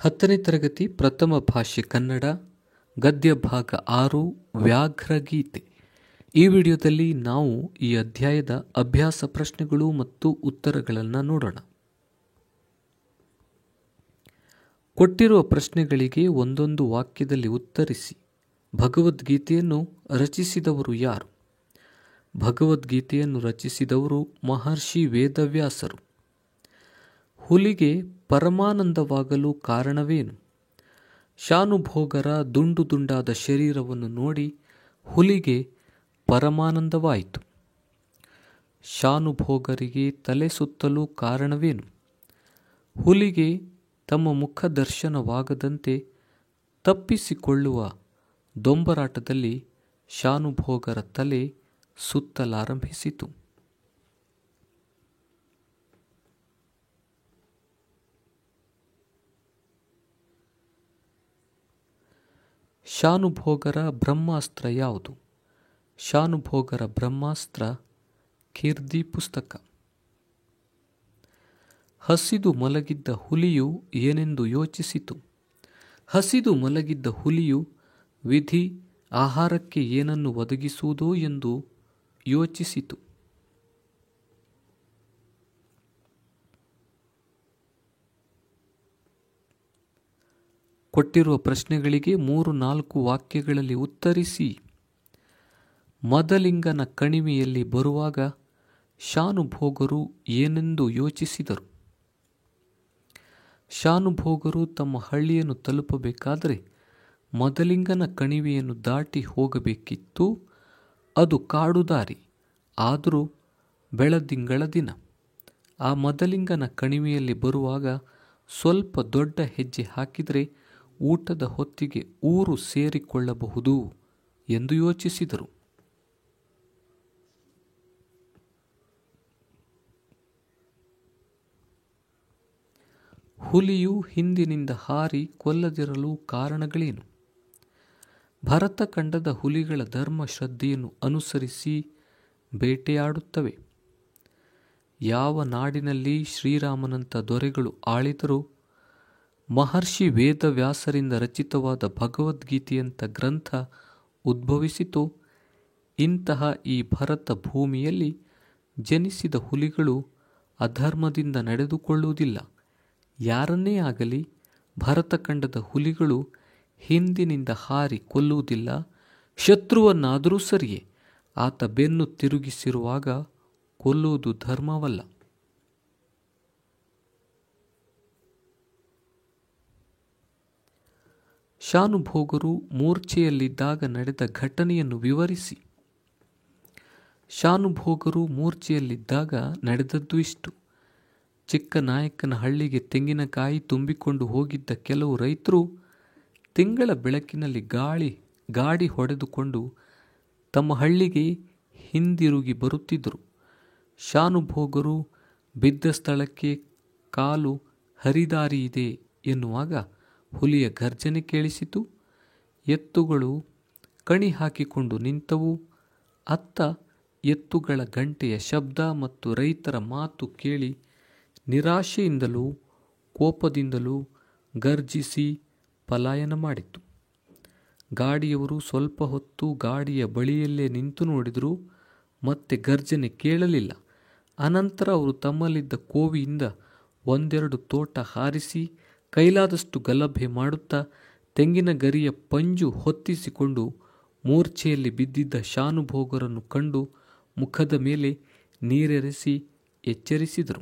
10ನೇ ತರಗತಿ ಪ್ರಥಮ ಭಾಷೆ ಕನ್ನಡ ಗದ್ಯ ಭಾಗ 6 ವ್ಯಾಘ್ರಗೀತೆ. ಈ ವಿಡಿಯೋದಲ್ಲಿ ನಾವು ಈ ಅಧ್ಯಾಯದ ಅಭ್ಯಾಸ ಪ್ರಶ್ನೆಗಳು ಮತ್ತು ಉತ್ತರಗಳನ್ನು ನೋಡೋಣ. ಕೊಟ್ಟಿರುವ ಪ್ರಶ್ನೆಗಳಿಗೆ ಒಂದೊಂದು ವಾಕ್ಯದಲ್ಲಿ ಉತ್ತರಿಸಿ. ಭಗವದ್ಗೀತೆಯನ್ನು ರಚಿಸಿದವರು ಯಾರು? ಭಗವದ್ಗೀತೆಯನ್ನು ರಚಿಸಿದವರು ಮಹರ್ಷಿ ವೇದವ್ಯಾಸರು. ಹುಲಿಗೆ ಪರಮಾನಂದವಾಗಲು ಕಾರಣವೇನು? ಶಾನುಭೋಗರ ದುಂಡು ದುಂಡಾದ ಶರೀರವನ್ನು ನೋಡಿ ಹುಲಿಗೆ ಪರಮಾನಂದವಾಯಿತು. ಶಾನುಭೋಗರಿಗೆ ತಲೆ ಸುತ್ತಲು ಕಾರಣವೇನು? ಹುಲಿಗೆ ತಮ್ಮ ಮುಖ ದರ್ಶನವಾಗದಂತೆ ತಪ್ಪಿಸಿಕೊಳ್ಳುವ ದೊಂಬರಾಟದಲ್ಲಿ ಶಾನುಭೋಗರ ತಲೆ ಸುತ್ತಲಾರಂಭಿಸಿತು. ಶಾನುಭೋಗರ ಬ್ರಹ್ಮಾಸ್ತ್ರ ಯಾವುದು? ಶಾನುಭೋಗರ ಬ್ರಹ್ಮಾಸ್ತ್ರ ಕೀರ್ತಿ ಪುಸ್ತಕ. ಹಸಿದು ಮಲಗಿದ್ದ ಹುಲಿಯು ಏನೆಂದು ಯೋಚಿಸಿತು? ಹಸಿದು ಮಲಗಿದ್ದ ಹುಲಿಯು ವಿಧಿ ಆಹಾರಕ್ಕೆ ಏನನ್ನು ಒದಗಿಸುವುದೋ ಎಂದು ಯೋಚಿಸಿತು. ಕೊಟ್ಟಿರುವ ಪ್ರಶ್ನೆಗಳಿಗೆ 3-4 ವಾಕ್ಯಗಳಲ್ಲಿ ಉತ್ತರಿಸಿ. ಮದಲಿಂಗನ ಕಣಿವೆಯಲ್ಲಿ ಬರುವಾಗ ಶಾನುಭೋಗರು ಏನೆಂದು ಯೋಚಿಸಿದರು? ಶಾನುಭೋಗರು ತಮ್ಮ ಹಳ್ಳಿಯನ್ನು ತಲುಪಬೇಕಾದರೆ ಮದಲಿಂಗನ ಕಣಿವೆಯನ್ನು ದಾಟಿ ಹೋಗಬೇಕಿತ್ತು. ಅದು ಕಾಡು ದಾರಿ, ಆದರೂ ಬೆಳದಿಂಗಳ ದಿನ. ಆ ಮದಲಿಂಗನ ಕಣಿವೆಯಲ್ಲಿ ಬರುವಾಗ ಸ್ವಲ್ಪ ದೊಡ್ಡ ಹೆಜ್ಜೆ ಹಾಕಿದರೆ ಊಟದ ಹೊತ್ತಿಗೆ ಊರು ಸೇರಿಕೊಳ್ಳಬಹುದು ಎಂದು ಯೋಚಿಸಿದರು. ಹುಲಿಯು ಹಿಂದಿನಿಂದ ಹಾರಿ ಕೊಲ್ಲದಿರಲು ಕಾರಣಗಳೇನು? ಭರತಖಂಡದ ಹುಲಿಗಳ ಧರ್ಮ ಶ್ರದ್ಧೆಯನ್ನು ಅನುಸರಿಸಿ ಬೇಟೆಯಾಡುತ್ತವೆ. ಯಾವ ನಾಡಿನಲ್ಲಿ ಶ್ರೀರಾಮನಂಥ ದೊರೆಗಳು ಆಳಿದರೂ ಮಹರ್ಷಿ ವೇದವ್ಯಾಸರಿಂದ ರಚಿತವಾದ ಭಗವದ್ಗೀತೆಯಂಥ ಗ್ರಂಥ ಉದ್ಭವಿಸಿತು. ಇಂತಹ ಈ ಭರತ ಭೂಮಿಯಲ್ಲಿ ಜನಿಸಿದ ಹುಲಿಗಳು ಅಧರ್ಮದಿಂದ ನಡೆದುಕೊಳ್ಳುವುದಿಲ್ಲ. ಯಾರನ್ನೇ ಆಗಲಿ ಭರತಖಂಡದ ಹುಲಿಗಳು ಹಿಂದಿನಿಂದ ಹಾರಿ ಕೊಲ್ಲುವುದಿಲ್ಲ. ಶತ್ರುವನ್ನಾದರೂ ಸರಿಯೇ, ಆತ ಬೆನ್ನು ತಿರುಗಿಸಿರುವಾಗ ಕೊಲ್ಲುವುದು ಧರ್ಮವಲ್ಲ. ಶಾನುಭೋಗರು ಮೂರ್ಛೆಯಲ್ಲಿದ್ದಾಗ ನಡೆದ ಘಟನೆಯನ್ನು ವಿವರಿಸಿ. ಶಾನುಭೋಗರು ಮೂರ್ಛೆಯಲ್ಲಿದ್ದಾಗ ನಡೆದದ್ದು ಇಷ್ಟು. ಚಿಕ್ಕನಾಯಕನ ಹಳ್ಳಿಗೆ ತೆಂಗಿನಕಾಯಿ ತುಂಬಿಕೊಂಡು ಹೋಗಿದ್ದ ಕೆಲವು ರೈತರು ತಿಂಗಳ ಬೆಳಕಿನಲ್ಲಿ ಗಾಡಿ ಹೊಡೆದುಕೊಂಡು ತಮ್ಮ ಹಳ್ಳಿಗೆ ಹಿಂದಿರುಗಿ ಬರುತ್ತಿದ್ದರು. ಶಾನುಭೋಗರು ಬಿದ್ದ ಸ್ಥಳಕ್ಕೆ ಕಾಲು ಹರಿದಾರಿ ಇದೆ ಎನ್ನುವಾಗ ಹುಲಿಯ ಗರ್ಜನೆ ಕೇಳಿಸಿತು. ಎತ್ತುಗಳು ಕಣಿ ಹಾಕಿಕೊಂಡು ನಿಂತವು. ಅತ್ತ ಎತ್ತುಗಳ ಗಂಟೆಯ ಶಬ್ದ ಮತ್ತು ರೈತರ ಮಾತು ಕೇಳಿ ನಿರಾಶೆಯಿಂದಲೂ ಕೋಪದಿಂದಲೂ ಗರ್ಜಿಸಿ ಪಲಾಯನ ಮಾಡಿತು. ಗಾಡಿಯವರು ಸ್ವಲ್ಪ ಹೊತ್ತು ಗಾಡಿಯ ಬಳಿಯಲ್ಲೇ ನಿಂತು ನೋಡಿದರು. ಮತ್ತೆ ಗರ್ಜನೆ ಕೇಳಲಿಲ್ಲ. ಅನಂತರ ಅವರು ತಮ್ಮಲ್ಲಿದ್ದ ಕೋವಿಯಿಂದ ಒಂದೆರಡು ತೋಟ ಹಾರಿಸಿ ಕೈಲಾದಷ್ಟು ಗಲಭೆ ಮಾಡುತ್ತಾ ತೆಂಗಿನ ಗರಿಯ ಪಂಜು ಹೊತ್ತಿಸಿಕೊಂಡು ಮೂರ್ಛೆಯಲ್ಲಿ ಬಿದ್ದಿದ್ದ ಶಾನುಭೋಗರನ್ನು ಕಂಡು ಮುಖದ ಮೇಲೆ ನೀರೆರೆಸಿ ಎಚ್ಚರಿಸಿದರು.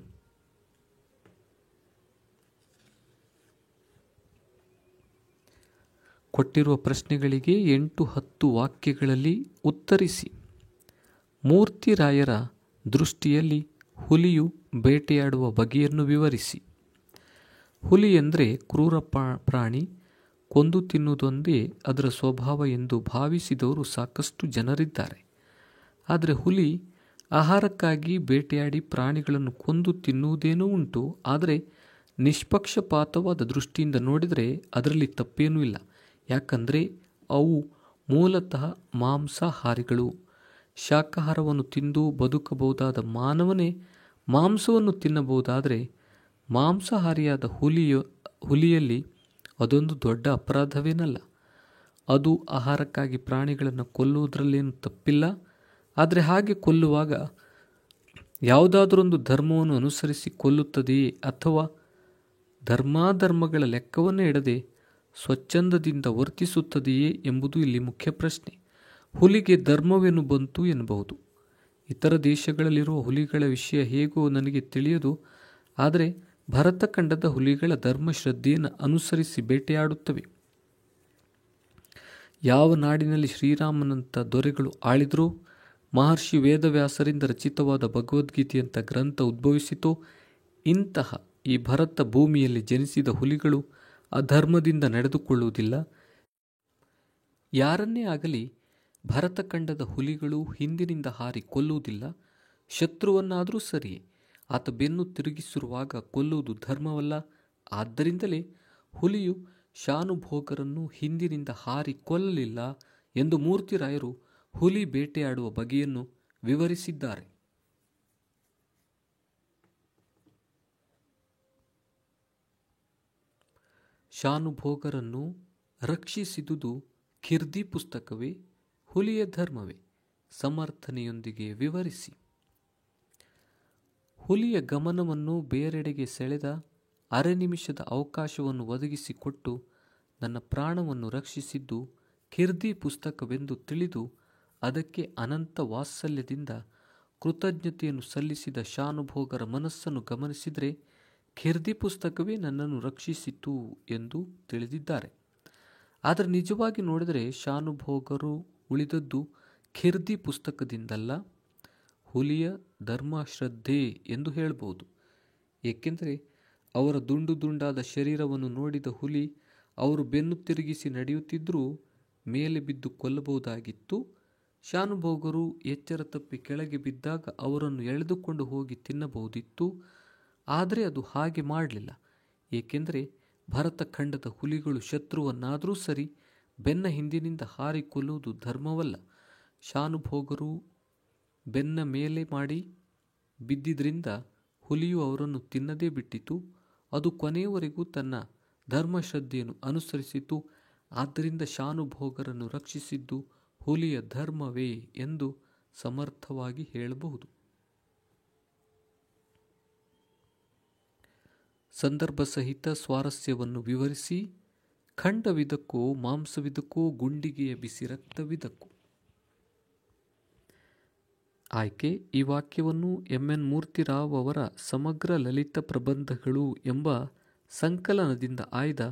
ಕೊಟ್ಟಿರುವ ಪ್ರಶ್ನೆಗಳಿಗೆ 8-10 ವಾಕ್ಯಗಳಲ್ಲಿ ಉತ್ತರಿಸಿ. ಮೂರ್ತಿರಾಯರ ದೃಷ್ಟಿಯಲ್ಲಿ ಹುಲಿಯು ಬೇಟೆಯಾಡುವ ಬಗೆಯನ್ನು ವಿವರಿಸಿ. ಹುಲಿ ಎಂದರೆ ಕ್ರೂರ ಪ್ರಾಣಿ, ಕೊಂದು ತಿನ್ನುವುದೊಂದೇ ಅದರ ಸ್ವಭಾವ ಎಂದು ಭಾವಿಸಿದವರು ಸಾಕಷ್ಟು ಜನರಿದ್ದಾರೆ. ಆದರೆ ಹುಲಿ ಆಹಾರಕ್ಕಾಗಿ ಬೇಟೆಯಾಡಿ ಪ್ರಾಣಿಗಳನ್ನು ಕೊಂದು ತಿನ್ನುವುದೇನೂ ಉಂಟು. ಆದರೆ ನಿಷ್ಪಕ್ಷಪಾತವಾದ ದೃಷ್ಟಿಯಿಂದ ನೋಡಿದರೆ ಅದರಲ್ಲಿ ತಪ್ಪೇನೂ ಇಲ್ಲ. ಯಾಕಂದರೆ ಅವು ಮೂಲತಃ ಮಾಂಸಾಹಾರಿಗಳು. ಶಾಕಾಹಾರವನ್ನು ತಿಂದು ಬದುಕಬಹುದಾದ ಮಾನವನೇ ಮಾಂಸವನ್ನು ತಿನ್ನಬಹುದಾದರೆ ಮಾಂಸಾಹಾರಿಯಾದ ಹುಲಿಯಲ್ಲಿ ಅದೊಂದು ದೊಡ್ಡ ಅಪರಾಧವೇನಲ್ಲ. ಅದು ಆಹಾರಕ್ಕಾಗಿ ಪ್ರಾಣಿಗಳನ್ನು ಕೊಲ್ಲುವುದರಲ್ಲೇನು ತಪ್ಪಿಲ್ಲ. ಆದರೆ ಹಾಗೆ ಕೊಲ್ಲುವಾಗ ಯಾವುದಾದರೊಂದು ಧರ್ಮವನ್ನು ಅನುಸರಿಸಿ ಕೊಲ್ಲುತ್ತದೆಯೇ ಅಥವಾ ಧರ್ಮಾಧರ್ಮಗಳ ಲೆಕ್ಕವನ್ನೇ ಇಡದೆ ಸ್ವಚ್ಛಂದದಿಂದ ವರ್ತಿಸುತ್ತದೆಯೇ ಎಂಬುದು ಇಲ್ಲಿ ಮುಖ್ಯ ಪ್ರಶ್ನೆ. ಹುಲಿಗೆ ಧರ್ಮವೇನು ಬಂತು ಎನ್ನಬಹುದು. ಇತರ ದೇಶಗಳಲ್ಲಿರುವ ಹುಲಿಗಳ ವಿಷಯ ಹೇಗೋ ನನಗೆ ತಿಳಿಯದು. ಆದರೆ ಭರತಖಂಡದ ಹುಲಿಗಳ ಧರ್ಮಶ್ರದ್ಧೆಯನ್ನು ಅನುಸರಿಸಿ ಬೇಟೆಯಾಡುತ್ತವೆ. ಯಾವ ನಾಡಿನಲ್ಲಿ ಶ್ರೀರಾಮನಂಥ ದೊರೆಗಳು ಆಳಿದ್ರೋ, ಮಹರ್ಷಿ ವೇದವ್ಯಾಸರಿಂದ ರಚಿತವಾದ ಭಗವದ್ಗೀತೆಯಂಥ ಗ್ರಂಥ ಉದ್ಭವಿಸಿತೋ, ಇಂತಹ ಈ ಭರತ ಭೂಮಿಯಲ್ಲಿ ಜನಿಸಿದ ಹುಲಿಗಳು ಅಧರ್ಮದಿಂದ ನಡೆದುಕೊಳ್ಳುವುದಿಲ್ಲ. ಯಾರನ್ನೇ ಆಗಲಿ ಭರತಖಂಡದ ಹುಲಿಗಳು ಹಿಂದಿನಿಂದ ಹಾರಿ ಕೊಲ್ಲುವುದಿಲ್ಲ. ಶತ್ರುವನ್ನಾದರೂ ಸರಿಯೇ ಆತ ಬೆನ್ನು ತಿರುಗಿಸಿರುವಾಗ ಕೊಲ್ಲುವುದು ಧರ್ಮವಲ್ಲ. ಆದ್ದರಿಂದಲೇ ಹುಲಿಯು ಶಾನುಭೋಗರನ್ನು ಹಿಂದಿನಿಂದ ಹಾರಿ ಕೊಲ್ಲಲಿಲ್ಲ ಎಂದು ಮೂರ್ತಿರಾಯರು ಹುಲಿ ಬೇಟೆಯಾಡುವ ಬಗೆಯನ್ನು ವಿವರಿಸಿದ್ದಾರೆ. ಶಾನುಭೋಗರನ್ನು ರಕ್ಷಿಸಿದುದು ಖಿರ್ದಿ ಪುಸ್ತಕವೇ, ಹುಲಿಯ ಧರ್ಮವೇ? ಸಮರ್ಥನೆಯೊಂದಿಗೆ ವಿವರಿಸಿ. ಹುಲಿಯ ಗಮನವನ್ನು ಬೇರೆಡೆಗೆ ಸೆಳೆದ ಅರೆ ನಿಮಿಷದ ಅವಕಾಶವನ್ನು ಒದಗಿಸಿಕೊಟ್ಟು ನನ್ನ ಪ್ರಾಣವನ್ನು ರಕ್ಷಿಸಿದ್ದು ಖಿರ್ದಿ ಪುಸ್ತಕವೆಂದು ತಿಳಿದು ಅದಕ್ಕೆ ಅನಂತ ವಾತ್ಸಲ್ಯದಿಂದ ಕೃತಜ್ಞತೆಯನ್ನು ಸಲ್ಲಿಸಿದ ಶಾನುಭೋಗರ ಮನಸ್ಸನ್ನು ಗಮನಿಸಿದರೆ ಖಿರ್ದಿ ಪುಸ್ತಕವೇ ನನ್ನನ್ನು ರಕ್ಷಿಸಿತು ಎಂದು ತಿಳಿದಿದ್ದಾರೆ. ಆದರೆ ನಿಜವಾಗಿ ನೋಡಿದರೆ ಶಾನುಭೋಗರು ಉಳಿದದ್ದು ಖಿರ್ದಿ ಪುಸ್ತಕದಿಂದಲ್ಲ, ಹುಲಿಯ ಧರ್ಮಶ್ರದ್ಧೆ ಎಂದು ಹೇಳಬಹುದು. ಏಕೆಂದರೆ ಅವರ ದುಂಡು ದುಂಡಾದ ಶರೀರವನ್ನು ನೋಡಿದ ಹುಲಿ ಅವರು ಬೆನ್ನು ತಿರುಗಿಸಿ ನಡೆಯುತ್ತಿದ್ದರೂ ಮೇಲೆ ಬಿದ್ದು ಕೊಲ್ಲಬಹುದಾಗಿತ್ತು. ಶಾನುಭೋಗರು ಎಚ್ಚರ ತಪ್ಪಿ ಕೆಳಗೆ ಬಿದ್ದಾಗ ಅವರನ್ನು ಎಳೆದುಕೊಂಡು ಹೋಗಿ ತಿನ್ನಬಹುದಿತ್ತು. ಆದರೆ ಅದು ಹಾಗೆ ಮಾಡಲಿಲ್ಲ. ಏಕೆಂದರೆ ಭರತಖಂಡದ ಹುಲಿಗಳು ಶತ್ರುವನ್ನಾದರೂ ಸರಿ ಬೆನ್ನ ಹಿಂದಿನಿಂದ ಹಾರಿ ಕೊಲ್ಲುವುದು ಧರ್ಮವಲ್ಲ. ಶಾನುಭೋಗರು ಬೆನ್ನ ಮೇಲೆ ಮಾಡಿ ಬಿದ್ದಿದ್ದರಿಂದ ಹುಲಿಯು ಅವರನ್ನು ತಿನ್ನದೇ ಬಿಟ್ಟಿತು. ಅದು ಕೊನೆಯವರೆಗೂ ತನ್ನ ಧರ್ಮಶ್ರದ್ಧೆಯನ್ನು ಅನುಸರಿಸಿತು. ಆದ್ದರಿಂದ ಶಾನುಭೋಗರನ್ನು ರಕ್ಷಿಸಿದ್ದು ಹುಲಿಯ ಧರ್ಮವೇ ಎಂದು ಸಮರ್ಥವಾಗಿ ಹೇಳಬಹುದು. ಸಂದರ್ಭ ಸಹಿತ ಸ್ವಾರಸ್ಯವನ್ನು ವಿವರಿಸಿ. ಖಂಡವಿದಕ್ಕೋ ಮಾಂಸವಿದಕ್ಕೋ, ಗುಂಡಿಗೆಯ ಬಿಸಿ ರಕ್ತವಿದಕ್ಕೋ. ಆಯ್ಕೆ: ಈ ವಾಕ್ಯವನ್ನು ಎನ್ ಮೂರ್ತಿರಾವ್ ಅವರ ಸಮಗ್ರ ಲಲಿತ ಪ್ರಬಂಧಗಳು ಎಂಬ ಸಂಕಲನದಿಂದ ಆಯ್ದ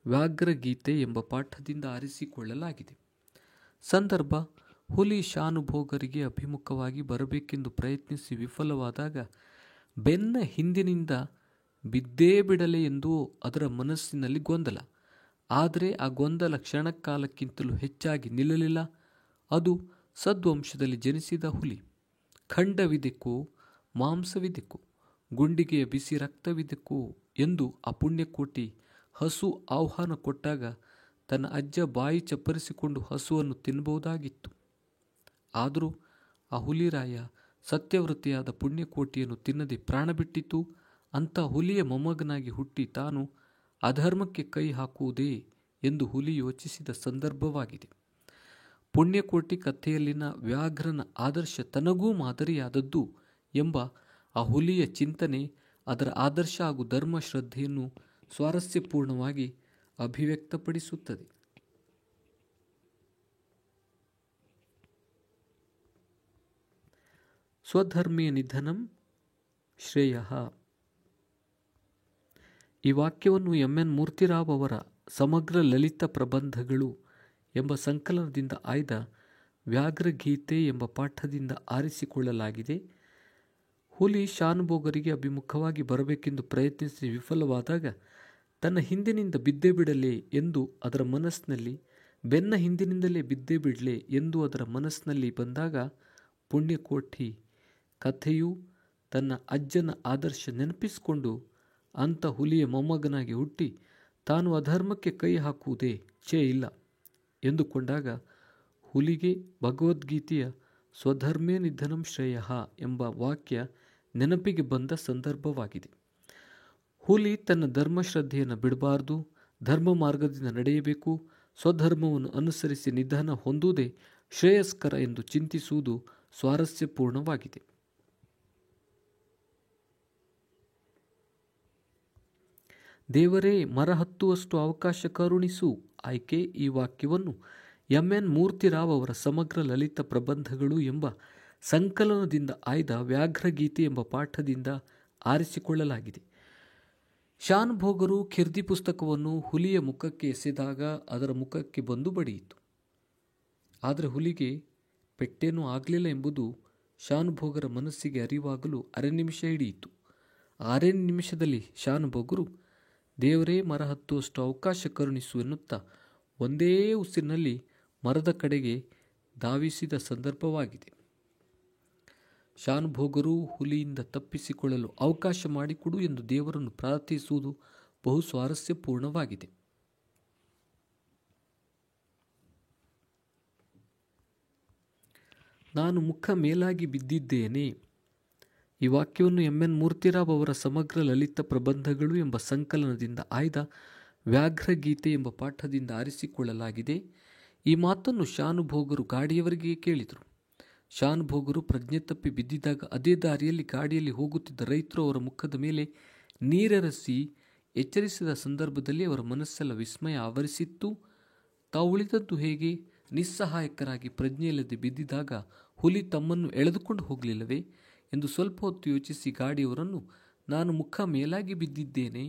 ವ್ಯಾಘ್ರಗೀತೆ ಎಂಬ ಪಾಠದಿಂದ ಆರಿಸಿಕೊಳ್ಳಲಾಗಿದೆ. ಸಂದರ್ಭ: ಹುಲಿ ಶಾನುಭೋಗರಿಗೆ ಅಭಿಮುಖವಾಗಿ ಬರಬೇಕೆಂದು ಪ್ರಯತ್ನಿಸಿ ವಿಫಲವಾದಾಗ ಬೆನ್ನ ಹಿಂದಿನಿಂದ ಬಿದ್ದೇ ಬಿಡಲೆ ಎಂದು ಅದರ ಮನಸ್ಸಿನಲ್ಲಿ ಗೊಂದಲ. ಆದರೆ ಆ ಗೊಂದಲ ಕ್ಷಣಕಾಲಕ್ಕಿಂತಲೂ ಹೆಚ್ಚಾಗಿ ನಿಲ್ಲಲಿಲ್ಲ. ಅದು ಸದ್ವಂಶದಲ್ಲಿ ಜನಿಸಿದ ಹುಲಿ. ಖಂಡವಿದೆಕೋ ಮಾಂಸವಿದೆಕೋ, ಗುಂಡಿಗೆಯ ಬಿಸಿ ರಕ್ತವಿದೆಕೋ ಎಂದು ಆ ಪುಣ್ಯಕೋಟಿ ಹಸು ಆಹ್ವಾನ ಕೊಟ್ಟಾಗ ತನ್ನ ಅಜ್ಜ ಬಾಯಿ ಚಪ್ಪರಿಸಿಕೊಂಡು ಹಸುವನ್ನು ತಿನ್ನಬಹುದಾಗಿತ್ತು. ಆದರೂ ಆ ಹುಲಿರಾಯ ಸತ್ಯವೃತ್ತಿಯಾದ ಪುಣ್ಯಕೋಟಿಯನ್ನು ತಿನ್ನದೆ ಪ್ರಾಣ ಬಿಟ್ಟಿತು. ಅಂಥ ಹುಲಿಯ ಮೊಮ್ಮಗನಾಗಿ ಹುಟ್ಟಿ ತಾನು ಅಧರ್ಮಕ್ಕೆ ಕೈ ಹಾಕುವುದೇ ಎಂದು ಹುಲಿ ಯೋಚಿಸಿದ ಸಂದರ್ಭವಾಗಿದೆ. ಪುಣ್ಯಕೋಟಿ ಕಥೆಯಲ್ಲಿನ ವ್ಯಾಘ್ರನ ಆದರ್ಶ ತನಗೂ ಮಾದರಿಯಾದದ್ದು ಎಂಬ ಆ ಹುಲಿಯ ಚಿಂತನೆ ಅದರ ಆದರ್ಶ ಹಾಗೂ ಧರ್ಮಶ್ರದ್ಧೆಯನ್ನು ಸ್ವಾರಸ್ಯಪೂರ್ಣವಾಗಿ ಅಭಿವ್ಯಕ್ತಪಡಿಸುತ್ತದೆ. ಸ್ವಧರ್ಮೀಯ ನಿಧನಂ ಶ್ರೇಯಃ. ಈ ವಾಕ್ಯವನ್ನು ಎನ್ ಮೂರ್ತಿರಾವ್ ಅವರ ಸಮಗ್ರ ಲಲಿತ ಪ್ರಬಂಧಗಳು ಎಂಬ ಸಂಕಲನದಿಂದ ಆಯ್ದ ವ್ಯಾಘ್ರಗೀತೆ ಎಂಬ ಪಾಠದಿಂದ ಆರಿಸಿಕೊಳ್ಳಲಾಗಿದೆ. ಹುಲಿ ಶಾನುಭೋಗರಿಗೆ ಅಭಿಮುಖವಾಗಿ ಬರಬೇಕೆಂದು ಪ್ರಯತ್ನಿಸಿ ವಿಫಲವಾದಾಗ ತನ್ನ ಹಿಂದಿನಿಂದ ಬಿದ್ದೇ ಬಿಡಲೇ ಎಂದು ಅದರ ಮನಸ್ಸಿನಲ್ಲಿ, ಬೆನ್ನ ಹಿಂದಿನಿಂದಲೇ ಬಿದ್ದೇ ಬಿಡಲೇ ಎಂದು ಅದರ ಮನಸ್ಸಿನಲ್ಲಿ ಬಂದಾಗ ಪುಣ್ಯಕೋಟಿ ಕಥೆಯು ತನ್ನ ಅಜ್ಜನ ಆದರ್ಶ ನೆನಪಿಸಿಕೊಂಡು ಅಂಥ ಹುಲಿಯ ಮೊಮ್ಮಗನಾಗಿ ಹುಟ್ಟಿ ತಾನು ಅಧರ್ಮಕ್ಕೆ ಕೈ ಹಾಕುವುದೇ ಛೇ ಇಲ್ಲ ಎಂದುಕೊಂಡಾಗ ಹುಲಿಗೆ ಭಗವದ್ಗೀತೆಯ ಸ್ವಧರ್ಮೇ ನಿಧನಂ ಶ್ರೇಯಃ ಎಂಬ ವಾಕ್ಯ ನೆನಪಿಗೆ ಬಂದ ಸಂದರ್ಭವಾಗಿದೆ. ಹುಲಿ ತನ್ನ ಧರ್ಮಶ್ರದ್ಧೆಯನ್ನು ಬಿಡಬಾರದು, ಧರ್ಮ ಮಾರ್ಗದಿಂದ ನಡೆಯಬೇಕು. ಸ್ವಧರ್ಮವನ್ನು ಅನುಸರಿಸಿ ನಿಧನ ಹೊಂದುವುದೇ ಶ್ರೇಯಸ್ಕರ ಎಂದು ಚಿಂತಿಸುವುದು ಸ್ವಾರಸ್ಯಪೂರ್ಣವಾಗಿದೆ. ದೇವರೇ ಮರ ಹತ್ತುವಷ್ಟು ಅವಕಾಶ ಕರುಣಿಸು. ಆಯ್ಕೆ: ಈ ವಾಕ್ಯವನ್ನು ಎನ್ ಮೂರ್ತಿರಾವ್ ಅವರ ಸಮಗ್ರ ಲಲಿತ ಪ್ರಬಂಧಗಳು ಎಂಬ ಸಂಕಲನದಿಂದ ಆಯ್ದ ವ್ಯಾಘ್ರಗೀತೆ ಎಂಬ ಪಾಠದಿಂದ ಆರಿಸಿಕೊಳ್ಳಲಾಗಿದೆ. ಶಾನುಭೋಗರು ಖಿರ್ದಿ ಪುಸ್ತಕವನ್ನು ಹುಲಿಯ ಮುಖಕ್ಕೆ ಎಸೆದಾಗ ಅದರ ಮುಖಕ್ಕೆ ಬಂದು ಬಡಿಯಿತು. ಆದರೆ ಹುಲಿಗೆ ಪೆಟ್ಟೇನೂ ಆಗಲಿಲ್ಲ ಎಂಬುದು ಶಾನುಭೋಗರ ಮನಸ್ಸಿಗೆ ಅರಿವಾಗಲು 6 ನಿಮಿಷ ಹಿಡಿಯಿತು. 6 ನಿಮಿಷದಲ್ಲಿ ಶಾನುಭೋಗರು ದೇವರೇ ಮರ ಹತ್ತುವಷ್ಟು ಅವಕಾಶ ಕರುಣಿಸು ಎನ್ನುತ್ತಾ ಒಂದೇ ಉಸಿರಿನಲ್ಲಿ ಮರದ ಕಡೆಗೆ ಧಾವಿಸಿದ ಸಂದರ್ಭವಾಗಿದೆ. ಶಾನುಭೋಗರು ಹುಲಿಯಿಂದ ತಪ್ಪಿಸಿಕೊಳ್ಳಲು ಅವಕಾಶ ಮಾಡಿಕೊಡು ಎಂದು ದೇವರನ್ನು ಪ್ರಾರ್ಥಿಸುವುದು ಬಹು ಸ್ವಾರಸ್ಯಪೂರ್ಣವಾಗಿದೆ. ನಾನು ಮುಖ ಮೇಲಾಗಿ ಬಿದ್ದಿದ್ದೇನೆ. ಈ ವಾಕ್ಯವನ್ನು ಎನ್ ಮೂರ್ತಿರಾವ್ ಅವರ ಸಮಗ್ರ ಲಲಿತ ಪ್ರಬಂಧಗಳು ಎಂಬ ಸಂಕಲನದಿಂದ ಆಯ್ದ ವ್ಯಾಘ್ರಗೀತೆ ಎಂಬ ಪಾಠದಿಂದ ಆರಿಸಿಕೊಳ್ಳಲಾಗಿದೆ. ಈ ಮಾತನ್ನು ಶಾನುಭೋಗರು ಗಾಡಿಯವರಿಗೆ ಕೇಳಿದರು. ಶಾನುಭೋಗರು ಪ್ರಜ್ಞೆ ತಪ್ಪಿ ಬಿದ್ದಿದ್ದಾಗ ಅದೇ ದಾರಿಯಲ್ಲಿ ಗಾಡಿಯಲ್ಲಿ ಹೋಗುತ್ತಿದ್ದ ರೈತರು ಅವರ ಮುಖದ ಮೇಲೆ ನೀರೆರಸಿ ಎಚ್ಚರಿಸಿದ ಸಂದರ್ಭದಲ್ಲಿ ಅವರ ಮನಸ್ಸೆಲ್ಲ ವಿಸ್ಮಯ ಆವರಿಸಿತ್ತು. ತಾವು ಉಳಿದದ್ದು ಹೇಗೆ? ನಿಸ್ಸಹಾಯಕರಾಗಿ ಪ್ರಜ್ಞೆಯಿಲ್ಲದೆ ಬಿದ್ದಿದ್ದಾಗ ಹುಲಿ ತಮ್ಮನ್ನು ಎಳೆದುಕೊಂಡು ಹೋಗಲಿಲ್ಲವೇ ಎಂದು ಸ್ವಲ್ಪ ಹೊತ್ತು ಯೋಚಿಸಿ ಗಾಡಿಯವರನ್ನು ನಾನು ಮುಖ ಮೇಲಾಗಿ ಬಿದ್ದಿದ್ದೇನೆ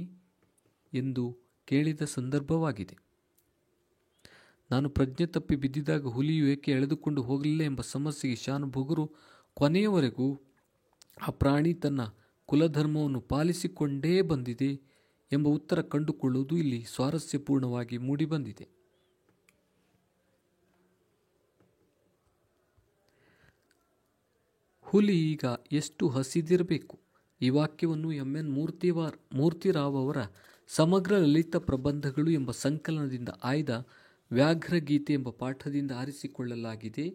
ಎಂದು ಕೇಳಿದ ಸಂದರ್ಭವಾಗಿದೆ. ನಾನು ಪ್ರಜ್ಞೆ ತಪ್ಪಿ ಬಿದ್ದಿದ್ದಾಗ ಹುಲಿಯು ಏಕೆ ಎಳೆದುಕೊಂಡು ಹೋಗಲಿಲ್ಲ ಎಂಬ ಸಮಸ್ಯೆಗೆ ಶಾನುಭೋಗರು ಕೊನೆಯವರೆಗೂ ಆ ಪ್ರಾಣಿ ತನ್ನ ಕುಲಧರ್ಮವನ್ನು ಪಾಲಿಸಿಕೊಂಡೇ ಬಂದಿದೆ ಎಂಬ ಉತ್ತರ ಕಂಡುಕೊಳ್ಳುವುದು ಇಲ್ಲಿ ಸ್ವಾರಸ್ಯಪೂರ್ಣವಾಗಿ ಮೂಡಿಬಂದಿದೆ. ಹುಲಿ ಈಗ ಎಷ್ಟು ಹಸಿದಿರಬೇಕು. ಈ ವಾಕ್ಯವನ್ನು ಎನ್ ಮೂರ್ತಿರಾವ್ ಅವರ ಸಮಗ್ರ ಲಲಿತ ಪ್ರಬಂಧಗಳು ಎಂಬ ಸಂಕಲನದಿಂದ ಆಯ್ದ ವ್ಯಾಘ್ರಗೀತೆ ಎಂಬ ಪಾಠದಿಂದ ಆರಿಸಿಕೊಳ್ಳಲಾಗಿದೆ.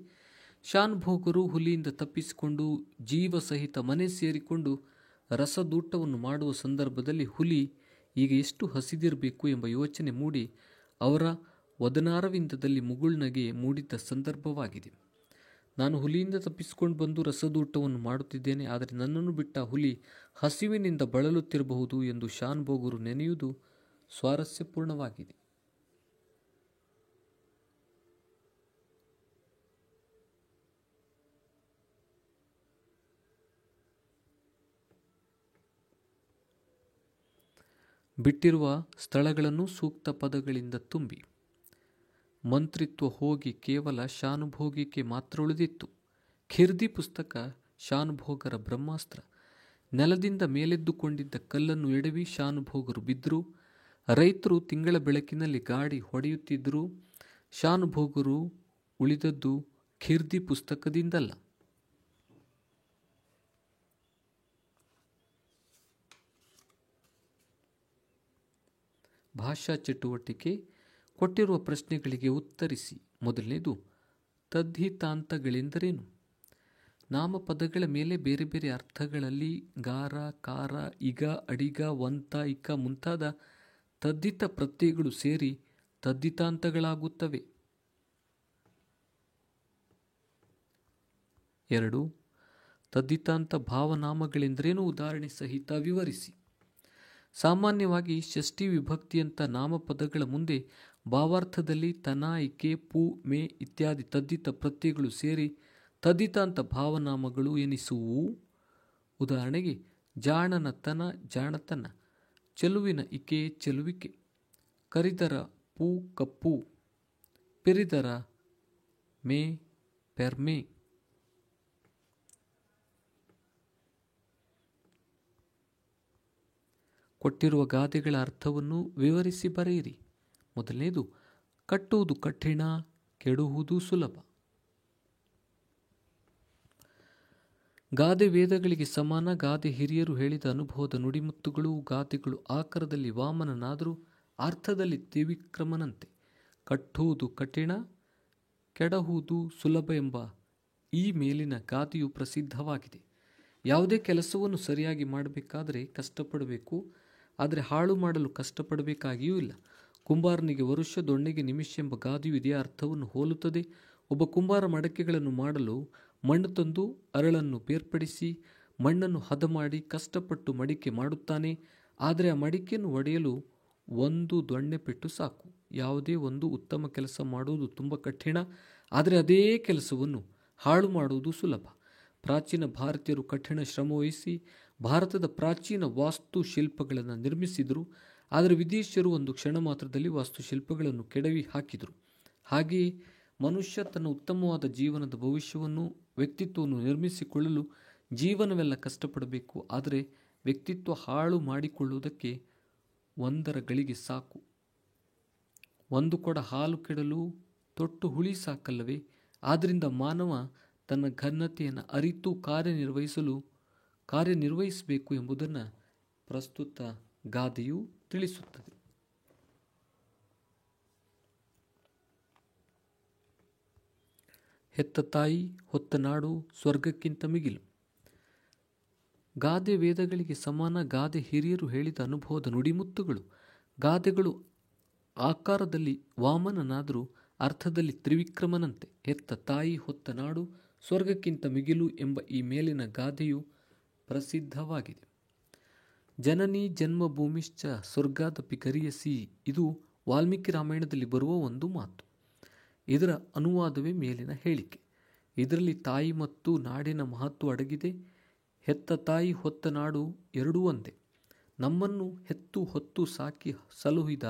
ಶಾನುಭೋಗರು ಹುಲಿಯಿಂದ ತಪ್ಪಿಸಿಕೊಂಡು ಜೀವ ಸಹಿತ ಮನೆ ಸೇರಿಕೊಂಡು ರಸದೂಟವನ್ನು ಮಾಡುವ ಸಂದರ್ಭದಲ್ಲಿ ಹುಲಿ ಈಗ ಎಷ್ಟು ಹಸಿದಿರಬೇಕು ಎಂಬ ಯೋಚನೆ ಮೂಡಿ ಅವರ ವದನಾರವಿಂದದಲ್ಲಿ ಮುಗುಳ್ನಗೆ ಮೂಡಿದ್ದ ಸಂದರ್ಭವಾಗಿದೆ. ನಾನು ಹುಲಿಯಿಂದ ತಪ್ಪಿಸಿಕೊಂಡು ಬಂದು ರಸದೂಟವನ್ನು ಮಾಡುತ್ತಿದ್ದೇನೆ, ಆದರೆ ನನ್ನನ್ನು ಬಿಟ್ಟ ಹುಲಿ ಹಸಿವಿನಿಂದ ಬಳಲುತ್ತಿರಬಹುದು ಎಂದು ಶಾನುಭೋಗರು ನೆನೆಯುವುದು ಸ್ವಾರಸ್ಯಪೂರ್ಣವಾಗಿದೆ. ಬಿಟ್ಟಿರುವ ಸ್ಥಳಗಳನ್ನು ಸೂಕ್ತ ಪದಗಳಿಂದ ತುಂಬಿ. ಮಂತ್ರಿತ್ವ ಹೋಗಿ ಕೇವಲ ಶಾನುಭೋಗಿಕೆ ಮಾತ್ರ ಉಳಿದಿತ್ತು. ಖಿರ್ದಿ ಪುಸ್ತಕ ಶಾನುಭೋಗರ ಬ್ರಹ್ಮಾಸ್ತ್ರ. ನೆಲದಿಂದ ಮೇಲೆದ್ದುಕೊಂಡಿದ್ದ ಕಲ್ಲನ್ನು ಎಡವಿ ಶಾನುಭೋಗರು ಬಿದ್ದರು. ರೈತರು ತಿಂಗಳ ಬೆಳಕಿನಲ್ಲಿ ಗಾಡಿ ಹೊಡೆಯುತ್ತಿದ್ದರು. ಶಾನುಭೋಗರು ಉಳಿದದ್ದು ಖಿರ್ದಿ ಪುಸ್ತಕದಿಂದಲ್ಲ. ಭಾಷಾ ಚಟುವಟಿಕೆ. ಕೊಟ್ಟಿರುವ ಪ್ರಶ್ನೆಗಳಿಗೆ ಉತ್ತರಿಸಿ. ಮೊದಲನೇದು, ತದ್ಧಿತಾಂತಗಳೆಂದರೇನು? ನಾಮಪದಗಳ ಮೇಲೆ ಬೇರೆ ಬೇರೆ ಅರ್ಥಗಳಲ್ಲಿ ಗಾರ, ಕಾರ, ಇಗ, ಅಡಿಗ, ವಂತ, ಇಕ ಮುಂತಾದ ತದ್ಧಿತ ಪ್ರತ್ಯಯಗಳು ಸೇರಿ ತದ್ಧಿತಾಂತಗಳಾಗುತ್ತವೆ. 2. ತದ್ಧಿತಾಂತ ಭಾವನಾಮಗಳೆಂದರೇನು? ಉದಾಹರಣೆ ಸಹಿತ ವಿವರಿಸಿ. ಸಾಮಾನ್ಯವಾಗಿ ಷಷ್ಠಿ ವಿಭಕ್ತಿಯಂಥ ನಾಮಪದಗಳ ಮುಂದೆ ಭಾವಾರ್ಥದಲ್ಲಿ ತನ, ಇಕೆ, ಪು, ಮೇ ಇತ್ಯಾದಿ ತದ್ಧಿತ ಪ್ರತ್ಯಯಗಳು ಸೇರಿ ತದ್ಧಿತಾಂತ ಭಾವನಾಮಗಳು ಎನಿಸುವು. ಉದಾಹರಣೆಗೆ ಜಾಣನ ತನ, ಜಾಣತನ, ಚೆಲುವಿನ ಇಕೆ, ಚೆಲುವಿಕೆ, ಕರಿದರ ಪೂ, ಕಪ್ಪು, ಪಿರಿದರ ಮೇ, ಪೆರ್ಮೆ. ಕೊಟ್ಟಿರುವ ಗಾದೆಗಳ ಅರ್ಥವನ್ನು ವಿವರಿಸಿ ಬರೆಯಿರಿ. ಮೊದಲನೇದು, ಕಟ್ಟುವುದು ಕಠಿಣ, ಕೆಡುವುದು ಸುಲಭ. ಗಾದೆ ವೇದಗಳಿಗೆ ಸಮಾನ. ಗಾದೆ ಹಿರಿಯರು ಹೇಳಿದ ಅನುಭವದ ನುಡಿಮುತ್ತುಗಳು. ಗಾದೆಗಳು ಆಕಾರದಲ್ಲಿ ವಾಮನನಾದರೂ ಅರ್ಥದಲ್ಲಿ ತ್ರಿವಿಕ್ರಮನಂತೆ. ಕಟ್ಟುವುದು ಕಠಿಣ, ಕೆಡಹುವುದು ಸುಲಭ ಎಂಬ ಈ ಮೇಲಿನ ಗಾದೆಯು ಪ್ರಸಿದ್ಧವಾಗಿದೆ. ಯಾವುದೇ ಕೆಲಸವನ್ನು ಸರಿಯಾಗಿ ಮಾಡಬೇಕಾದರೆ ಕಷ್ಟಪಡಬೇಕು, ಆದರೆ ಹಾಳು ಮಾಡಲು ಕಷ್ಟಪಡಬೇಕಾಗಿಯೂ ಇಲ್ಲ. ಕುಂಬಾರನಿಗೆ ವರುಷ, ದೊಣ್ಣೆಗೆ ನಿಮಿಷ ಎಂಬ ಗಾದೆಯು ಇದೇ ಅರ್ಥವನ್ನು ಹೋಲುತ್ತದೆ. ಒಬ್ಬ ಕುಂಬಾರ ಮಡಕೆಗಳನ್ನು ಮಾಡಲು ಮಣ್ಣು ತಂದು ಅರಳನ್ನು ಬೇರ್ಪಡಿಸಿ ಮಣ್ಣನ್ನು ಹದ ಮಾಡಿ ಕಷ್ಟಪಟ್ಟು ಮಡಿಕೆ ಮಾಡುತ್ತಾನೆ. ಆದರೆ ಆ ಮಡಿಕೆಯನ್ನು ಒಡೆಯಲು ಒಂದು ದೊಣ್ಣೆ ಪೆಟ್ಟು ಸಾಕು. ಯಾವುದೇ ಒಂದು ಉತ್ತಮ ಕೆಲಸ ಮಾಡುವುದು ತುಂಬ ಕಠಿಣ, ಆದರೆ ಅದೇ ಕೆಲಸವನ್ನು ಹಾಳು ಮಾಡುವುದು ಸುಲಭ. ಪ್ರಾಚೀನ ಭಾರತೀಯರು ಕಠಿಣ ಶ್ರಮವಹಿಸಿ ಭಾರತದ ಪ್ರಾಚೀನ ವಾಸ್ತುಶಿಲ್ಪಗಳನ್ನು ನಿರ್ಮಿಸಿದರು. ಆದರೆ ವಿದೇಶಿಯರು ಒಂದು ಕ್ಷಣ ಮಾತ್ರದಲ್ಲಿ ವಾಸ್ತುಶಿಲ್ಪಗಳನ್ನು ಕೆಡವಿ ಹಾಕಿದರು. ಹಾಗೆಯೇ ಮನುಷ್ಯ ತನ್ನ ಉತ್ತಮವಾದ ಜೀವನದ ಭವಿಷ್ಯವನ್ನು, ವ್ಯಕ್ತಿತ್ವವನ್ನು ನಿರ್ಮಿಸಿಕೊಳ್ಳಲು ಜೀವನವೆಲ್ಲ ಕಷ್ಟಪಡಬೇಕು. ಆದರೆ ವ್ಯಕ್ತಿತ್ವ ಹಾಳು ಮಾಡಿಕೊಳ್ಳುವುದಕ್ಕೆ ಒಂದರ ಗಳಿಗೆ ಸಾಕು. ಒಂದು ಕೊಡ ಹಾಲು ಕೆಡಲು ತೊಟ್ಟು ಹುಳಿ ಸಾಕಲ್ಲವೇ? ಆದ್ದರಿಂದ ಮಾನವ ತನ್ನ ಘನತೆಯನ್ನು ಅರಿತು ಕಾರ್ಯನಿರ್ವಹಿಸಬೇಕು ಎಂಬುದನ್ನು ಪ್ರಸ್ತುತ ಗಾದೆಯು ತಿಳಿಸುತ್ತದೆ. ಹೆತ್ತ ತಾಯಿ ಹೊತ್ತ ನಾಡು ಸ್ವರ್ಗಕ್ಕಿಂತ ಮಿಗಿಲು. ಗಾದೆ ವೇದಗಳಿಗೆ ಸಮಾನ. ಗಾದೆ ಹಿರಿಯರು ಹೇಳಿದ ಅನುಭವದ ನುಡಿಮುತ್ತುಗಳು. ಗಾದೆಗಳು ಆಕಾರದಲ್ಲಿ ವಾಮನನಾದರೂ ಅರ್ಥದಲ್ಲಿ ತ್ರಿವಿಕ್ರಮನಂತೆ. ಹೆತ್ತ ತಾಯಿ ಹೊತ್ತ ನಾಡು ಸ್ವರ್ಗಕ್ಕಿಂತ ಮಿಗಿಲು ಎಂಬ ಈ ಮೇಲಿನ ಗಾದೆಯು ಪ್ರಸಿದ್ಧವಾಗಿದೆ. ಜನನಿ ಜನ್ಮಭೂಮಿಶ್ಚ ಸ್ವರ್ಗಾದಪಿ ಗರೀಯಸಿ. ಇದು ವಾಲ್ಮೀಕಿ ರಾಮಾಯಣದಲ್ಲಿ ಬರುವ ಒಂದು ಮಾತು. ಇದರ ಅನುವಾದವೇ ಮೇಲಿನ ಹೇಳಿಕೆ. ಇದರಲ್ಲಿ ತಾಯಿ ಮತ್ತು ನಾಡಿನ ಮಹತ್ವ ಅಡಗಿದೆ. ಹೆತ್ತ ತಾಯಿ ಹೊತ್ತ ನಾಡು ಎರಡೂ ಒಂದೇ. ನಮ್ಮನ್ನು ಹೆತ್ತು ಹೊತ್ತು ಸಾಕಿ ಸಲುಹಿದ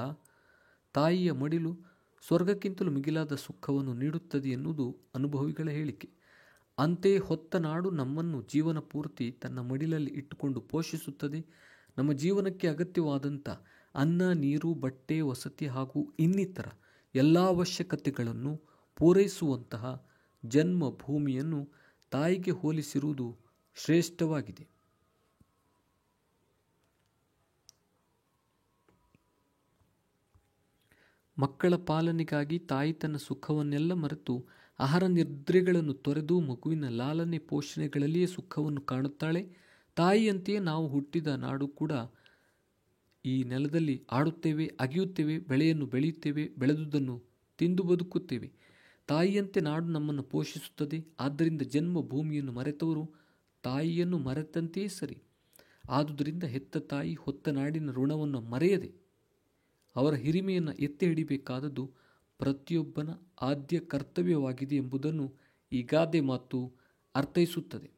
ತಾಯಿಯ ಮಡಿಲು ಸ್ವರ್ಗಕ್ಕಿಂತಲೂ ಮಿಗಿಲಾದ ಸುಖವನ್ನು ನೀಡುತ್ತದೆ ಎನ್ನುವುದು ಅನುಭವಿಗಳ ಹೇಳಿಕೆ. ಅಂತೆಯೇ ಹೊತ್ತ ನಾಡು ನಮ್ಮನ್ನು ಜೀವನ ಪೂರ್ತಿ ತನ್ನ ಮಡಿಲಲ್ಲಿ ಇಟ್ಟುಕೊಂಡು ಪೋಷಿಸುತ್ತದೆ. ನಮ್ಮ ಜೀವನಕ್ಕೆ ಅಗತ್ಯವಾದಂಥ ಅನ್ನ, ನೀರು, ಬಟ್ಟೆ, ವಸತಿ ಹಾಗೂ ಇನ್ನಿತರ ಎಲ್ಲ ಅವಶ್ಯಕತೆಗಳನ್ನು ಪೂರೈಸುವಂತಹ ಜನ್ಮಭೂಮಿಯನ್ನು ತಾಯಿಗೆ ಹೋಲಿಸಿರುವುದು ಶ್ರೇಷ್ಠವಾಗಿದೆ. ಮಕ್ಕಳ ಪಾಲನೆಗಾಗಿ ತಾಯಿ ತನ್ನ ಸುಖವನ್ನೆಲ್ಲ ಮರೆತು ಆಹಾರ ನಿದ್ರೆಗಳನ್ನು ತೊರೆದು ಮಗುವಿನ ಲಾಲನೆ ಪೋಷಣೆಗಳಲ್ಲಿಯೇ ಸುಖವನ್ನು ಕಾಣುತ್ತಾಳೆ. ತಾಯಿಯಂತೆಯೇ ನಾವು ಹುಟ್ಟಿದ ನಾಡು ಕೂಡ ಈ ನೆಲದಲ್ಲಿ ಆಡುತ್ತೇವೆ, ಅಗಿಯುತ್ತೇವೆ, ಬೆಳೆಯನ್ನು ಬೆಳೆಯುತ್ತೇವೆ, ಬೆಳೆದುದನ್ನು ತಿಂದು ಬದುಕುತ್ತೇವೆ. ತಾಯಿಯಂತೆ ನಾಡು ನಮ್ಮನ್ನು ಪೋಷಿಸುತ್ತದೆ. ಆದ್ದರಿಂದ ಜನ್ಮಭೂಮಿಯನ್ನು ಮರೆತವರು ತಾಯಿಯನ್ನು ಮರೆತಂತೆಯೇ ಸರಿ. ಆದುದರಿಂದ ಹೆತ್ತ ತಾಯಿ ಹೊತ್ತ ನಾಡಿನ ಋಣವನ್ನು ಮರೆಯದೆ ಅವರ ಹಿರಿಮೆಯನ್ನು ಎತ್ತಿ ಹಿಡಿಬೇಕಾದದ್ದು ಪ್ರತಿಯೊಬ್ಬನ ಆದ್ಯ ಕರ್ತವ್ಯವಾಗಿದೆ ಎಂಬುದನ್ನು ಈ ಗಾದೆ ಮಾತು ಅರ್ಥೈಸುತ್ತದೆ.